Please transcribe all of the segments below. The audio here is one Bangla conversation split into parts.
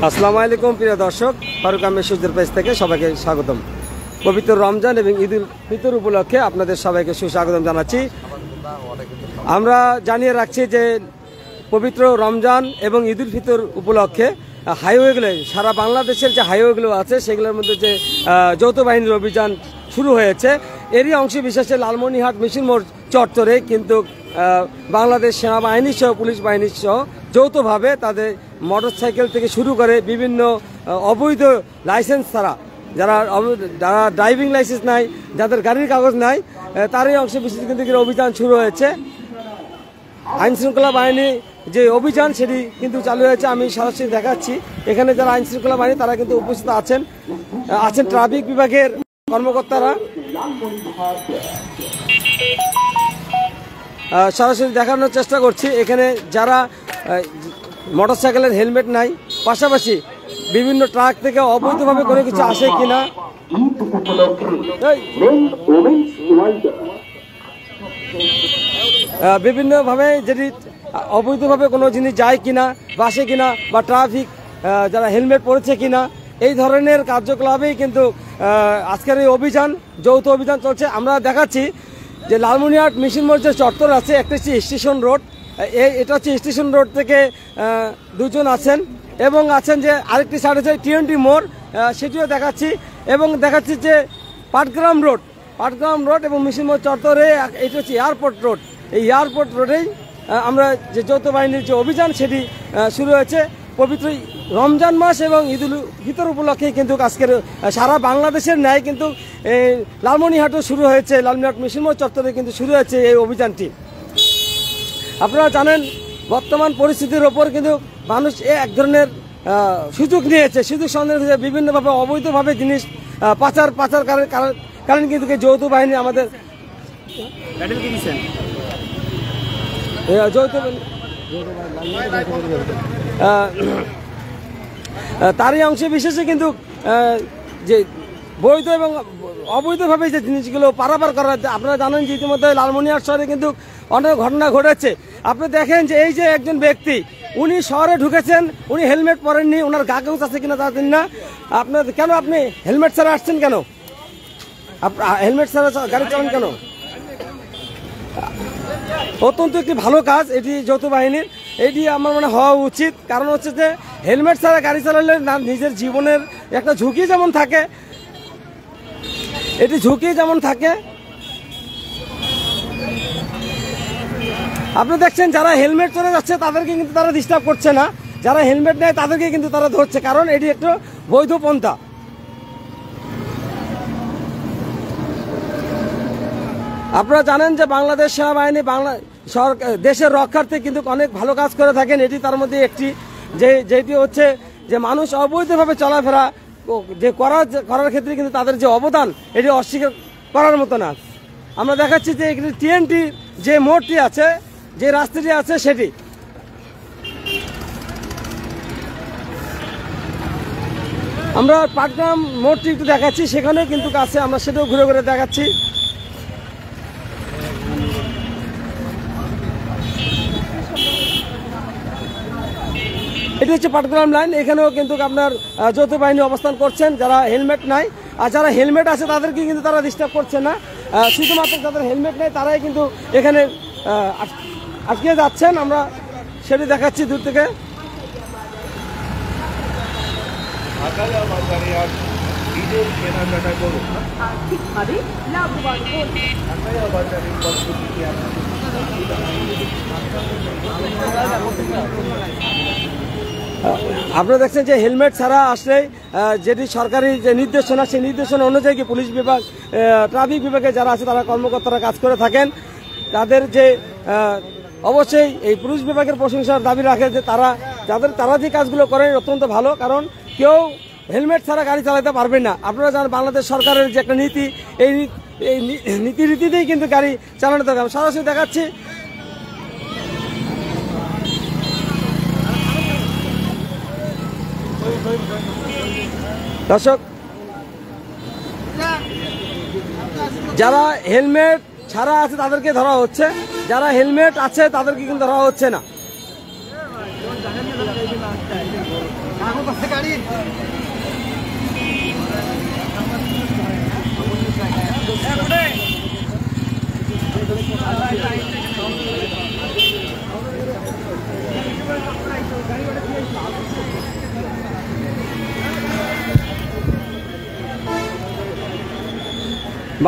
আসসালামু আলাইকুম প্রিয় দর্শক, ফারুক আহমেদ সূর্যের পেজ থেকে সবাইকে স্বাগতম। পবিত্র রমজান এবং ঈদুল ফিতর উপলক্ষে আপনাদের সবাইকে সুস্বাগতম জানাচ্ছি। আমরা জানিয়ে রাখছি যে পবিত্র রমজান এবং ঈদুল ফিতর উপলক্ষে হাইওয়েগুলো, সারা বাংলাদেশের যে হাইওয়েগুলো আছে সেগুলোর মধ্যে যে যৌথ বাহিনীর অভিযান শুরু হয়েছে, এরই অংশ বিশেষে লালমনিরহাট মিশন মোড় চত্বরে কিন্তু বাংলাদেশ সেনাবাহিনী সহ পুলিশ বাহিনী সহ যৌথভাবে তাদের মোটরসাইকেল থেকে শুরু করে বিভিন্ন অবৈধ লাইসেন্স ছাড়া যারা ড্রাইভিং লাইসেন্স নাই, যাদের গাড়ির কাগজ নাই, তারই অংশ বিশেষ কিন্তু অভিযান শুরু হয়েছে। আইন শৃঙ্খলা বাহিনী যে অভিযান সেটি কিন্তু চালু হয়েছে। আমি সরাসরি দেখাচ্ছি এখানে যারা আইন শৃঙ্খলা বাহিনী তারা কিন্তু উপস্থিত আছেন ট্রাফিক বিভাগের কর্মকর্তারা। সরাসরি দেখানোর চেষ্টা করছি এখানে যারা মোটরসাইকেলের হেলমেট নাই, পাশাপাশি বিভিন্ন ট্রাক থেকে অবৈধভাবে কোনো কিছু আসে কিনা, বিভিন্নভাবে যেটি অবৈধভাবে কোনো জিনিস যায় কিনা, বাসে কিনা, বা ট্রাফিক যারা হেলমেট পরেছে কিনা, এই ধরনের কার্যকলাপেই কিন্তু আজকের এই অভিযান, যৌথ অভিযান চলছে। আমরা দেখাচ্ছি যে লালমনিরহাট মিশন মোড় যে চত্বর আছে, একটা হচ্ছে স্টেশন রোড, এটা হচ্ছে স্টেশন রোড থেকে দুজন আছেন, এবং আছেন যে আরেকটি সাইড হচ্ছে টিএনটি মোড়, সেটিও দেখাচ্ছি, এবং দেখাচ্ছি যে পাটগ্রাম রোড এবং মিশন মোড় চত্বরে এটা হচ্ছে এয়ারপোর্ট রোড। এই এয়ারপোর্ট রোডেই আমরা যে যৌথ বাহিনীর যে অভিযান সেটি শুরু হয়েছে। পবিত্র রমজান মাস এবং ঈদুল ফিতর উপলক্ষে কিন্তু আজকের সারা বাংলাদেশের ন্যায় কিন্তু লালমনিরহাটও শুরু হয়েছে, লালমনিরহাট মিশন মোড় চত্বরে কিন্তু শুরু হয়েছে এই অভিযানটি। আপনারা জানেন বর্তমান পরিস্থিতির ওপর কিন্তু মানুষ এক ধরনের সুযোগ নিয়েছে, সুযোগ সন্ধান বিভিন্নভাবে অবৈধভাবে জিনিস পাচার কারণ কিন্তু যৌথ বাহিনী আমাদের তারই অংশ বিশেষে কিন্তু যে বৈধ এবং অবৈধভাবে যে জিনিসগুলো পারাপার করা, আপনারা জানেন যে ইতিমধ্যে লালমনিরহাট শহরে কিন্তু অনেক ঘটনা ঘটেছে। আপনি দেখেন যে এই যে একজন ব্যক্তি, উনি শহরে ঢুকেছেন, উনি হেলমেট পরেননি, ওনার কাগজ আছে কিনা জানেন না। আপনার কেন আপনি হেলমেট ছাড়া আসছেন কেন? হেলমেট ছাড়া গাড়ি চালান কেন? অত্যন্ত একটি ভালো কাজ এটি যৌথ বাহিনীর, এটি আমার মনে হওয়া উচিত। কারণ হচ্ছে যে হেলমেট ছাড়া গাড়ি চালালে নিজের জীবনের একটা ঝুঁকি যেমন থাকে, এটি ঝুঁকি যেমন থাকে। আপনি দেখছেন যারা হেলমেট চলে যাচ্ছে তাদেরকে কিন্তু তারা ডিস্টার্ব করছে না, যারা হেলমেট নেয় তাদেরকে কিন্তু তারা ধরছে, কারণ এটি একটু বৈধ পন্থা। আপনারা জানেন যে বাংলাদেশ সেনাবাহিনী দেশের রক্ষার্থে কিন্তু অনেক ভালো কাজ করে থাকেন। এটি তার মধ্যে একটি, যেটি হচ্ছে যে মানুষ অবৈধভাবে চলাফেরা যে করার ক্ষেত্রে কিন্তু তাদের যে অবদান, এটি অস্বীকার করার মতো না। আমরা দেখাচ্ছি যে এখানে টিএনটি যে মোড়টি আছে, যে রাস্তাটি আছে, সেটি আমরা পাটগ্রাম মোড়টি একটু দেখাচ্ছি, সেখানে কিন্তু কাছে আমরা সেটাও ঘুরে ঘুরে দেখাচ্ছি। এটি হচ্ছে পাটগ্রাম লাইন, এখানেও কিন্তু আপনার যৌথ বাহিনী অবস্থান করছেন। যারা হেলমেট নাই আর যারা হেলমেট আছে তাদেরকে কিন্তু তারা ডিস্টার্ব করছে না, শুধুমাত্র যাদের হেলমেট নেই তারাই কিন্তু এখানে আটকে যাচ্ছেন। আমরা সেটি দেখাচ্ছি দূর থেকে। আপনারা দেখছেন যে হেলমেট ছাড়া আসলে যেটি সরকারি যে নির্দেশনা, সেই নির্দেশনা অনুযায়ী পুলিশ বিভাগ, ট্রাফিক বিভাগে যারা আছে তারা কর্মকর্তারা কাজ করে থাকেন। তাদের যে অবশ্যই এই পুলিশ বিভাগের প্রশংসার দাবি রাখে যে তারা যে কাজগুলো করেন অত্যন্ত ভালো, কারণ কেউ হেলমেট ছাড়া গাড়ি চালাতে পারবেন না। আপনারা জানেন বাংলাদেশ সরকারের যে একটা নীতি, এই নীতিতেই কিন্তু গাড়ি চালানো থাকে। আমি সরাসরি দেখাচ্ছি দর্শক, যারা হেলমেট ছাড়া আছে তাদেরকে ধরা হচ্ছে, যারা হেলমেট আছে তাদেরকে কিন্তু ধরা হচ্ছে না।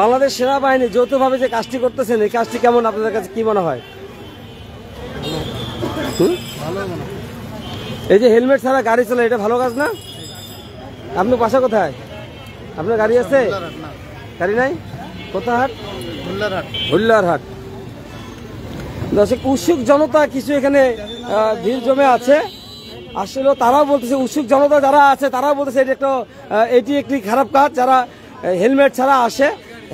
বাংলাদেশ সেনাবাহিনী যৌথভাবে যে কাজটি করতেছেন এই কাজটি কেমন আপনাদের কাছে কি মনে হয়? এই যে হেলমেট ছাড়া গাড়ি চলে এটা ভালো কাজ না? আপনার বাসা কোথায়? আপনার গাড়ি আছে? গাড়ি নাই? কোথায় হাট? হুল্লার হাট। দর্শক, উৎসুক জনতা কিছু এখানে ভিড় জমে আছে। আসলে তারাও বলতেছে, উৎসুক জনতা যারা আছে তারাও বলতেছে এটি একটি খারাপ কাজ। যারা হেলমেট ছাড়া আসে,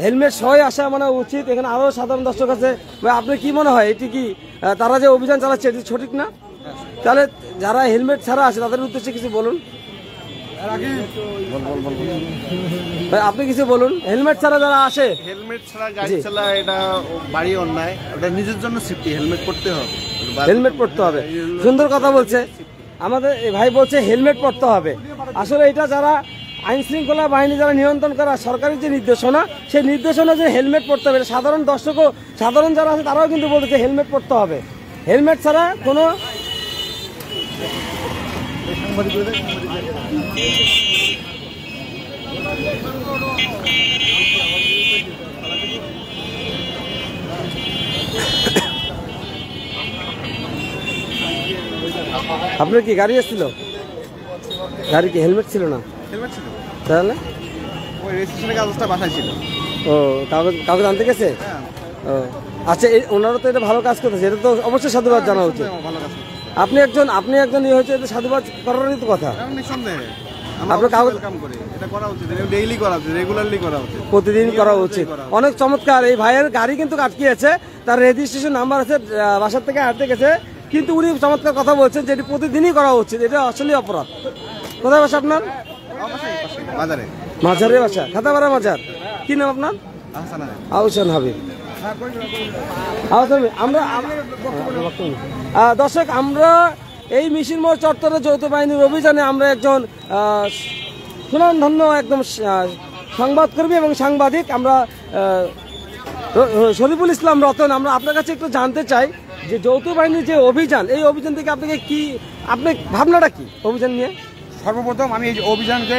হেলমেট সহ আসা মানে উচিত। এখানে আরো সাধারণ দর্শক আছে। আপনার কি মনে হয় এটি কি তারা যে অভিযান চালাচ্ছে এটি সঠিক না? তাহলে যারা হেলমেট ছাড়া আসে তাদের উদ্দেশ্যে কিছু বলুন। আপনি কিছু বলুন। হেলমেট ছাড়া যারা আসে, হেলমেট ছাড়া গাড়ি চালা এটা বাড়ি অন্যায়। ওটা নিজের জন্য সেফটি, হেলমেট পড়তে হবে। হেলমেট পড়তে হবে, সুন্দর কথা বলছে আমাদের ভাই, বলছে হেলমেট পড়তে হবে। আসলে এটা যারা আইন শৃঙ্খলা বাহিনী যারা নিয়ন্ত্রণ করা সরকারি যে নির্দেশনা, সেই নির্দেশনা যে হেলমেট পড়তে হবে, সাধারণ দর্শকও, সাধারণ যারা আছে তারাও কিন্তু বলতেছে হেলমেট পড়তে হবে। হেলমেট ছাড়া কোনো আপনার কি গাড়ি এসেছিল? গাড়ি কি হেলমেট ছিল না? হেলমেট ছিল, তাহলে ওই রেজিস্ট্রেশনের কাগজটা বাসায় ছিল। ও, কাগজ আনতে গেছে? ও আচ্ছা, ওনারা তো এটা ভালো কাজ করতেছে, এটা তো অবশ্যই সাধুবাদ জানা উচিত। আপনি একজন ইয়ে হয়েছে, সাধুবাদ করারই তো কথা। আপনার কাগজ প্রতিদিন করা উচিত। অনেক চমৎকার। এই ভাইয়ের গাড়ি কিন্তু আটকিয়েছে, তার রেজিস্ট্রেশন নাম্বার আছে, বাসার থেকে আনতে গেছে, কিন্তু উনি চমৎকার কথা বলছেন যে এটি প্রতিদিনই করা উচিত। এটা আসলে অপরাধ। কোথায় বাসা আপনার? মাঝারে বাসা, খাতাপাড়া মাজার। কি নাম আপনার? আহসান হাবিব। দর্শক, আমরা এই মিছিল মোড় চত্বরে যৌথ বাহিনীর অভিযানে আমরা একজন সুনামধন্য একদম সংবাদকর্মী এবং সাংবাদিক আমরা শরীফুল ইসলাম রতন, আমরা আপনার কাছে একটু জানতে চাই যে যৌথ বাহিনীর যে অভিযান, এই অভিযান থেকে আপনাকে কি, আপনার ভাবনাটা কি অভিযান নিয়ে? সর্বপ্রথম আমি এই অভিযানকে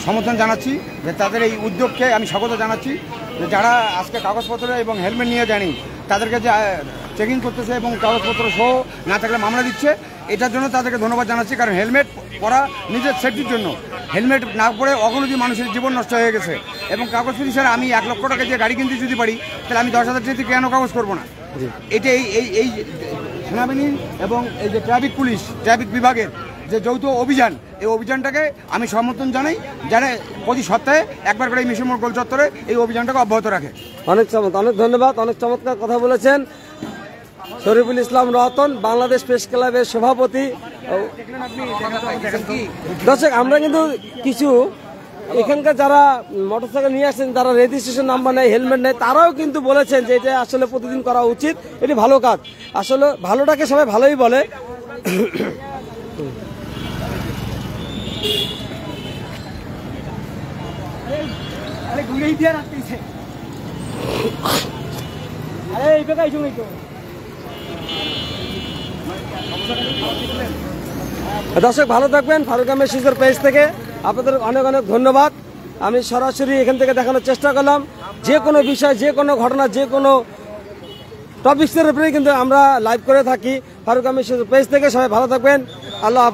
সমর্থন জানাচ্ছি, যে তাদের এই উদ্যোগকে আমি স্বাগত জানাচ্ছি। যে যারা আজকে কাগজপত্র এবং হেলমেট নিয়ে জানি তাদেরকে যে চেকিং করতেছে এবং কাগজপত্র সহ না থাকলে মামলা দিচ্ছে, এটার জন্য তাদেরকে ধন্যবাদ জানাচ্ছি। কারণ হেলমেট পরা নিজের সেফটির জন্য। হেলমেট না পরে অগণিত মানুষের জীবন নষ্ট হয়ে গেছে। এবং কাগজপত্র ছাড়া আমি 1 লক্ষ টাকা যে গাড়ি কিনতে যদি পারি, তাহলে আমি 10,000 টাকা কেন কাগজ করবো না? এটা এই সেনাবাহিনী এবং এই যে ট্রাফিক বিভাগের যে যৌথ অভিযান, এই অভিযানটাকে আমি সমর্থন জানাই। প্রতি সপ্তাহে একবার করে এই মিশন মোড় গোল চত্বরে এই অভিযানটাকে অব্যাহত রাখে। অনেক ধন্যবাদ, অনেক চমৎকার কথা বলেছেন শরীফুল ইসলাম রতন, বাংলাদেশ প্রেস ক্লাবের সভাপতি। দর্শক, আমরা কিন্তু কিছু এখানকার যারা মোটরসাইকেল নিয়ে আসছেন, যারা রেজিস্ট্রেশন নাম্বার নেই, হেলমেট নেই, তারাও কিন্তু বলেছেন যে এটা আসলে প্রতিদিন করা উচিত, এটি ভালো কাজ। আসলে ভালোটাকে সবাই ভালোই বলে। দর্শক, ভালো থাকবেন। ফারুক আহমেদ শিশুর পেজ থেকে আপনাদের অনেক অনেক ধন্যবাদ। আমি সরাসরি এখান থেকে দেখানোর চেষ্টা করলাম যে কোনো বিষয়, যে কোনো ঘটনা, যে কোনো টপিক্সের উপরে কিন্তু আমরা লাইভ করে থাকি ফারুক আহমেদ শিশুর পেজ থেকে। সবাই ভালো থাকবেন। আল্লাহ হাফেজ।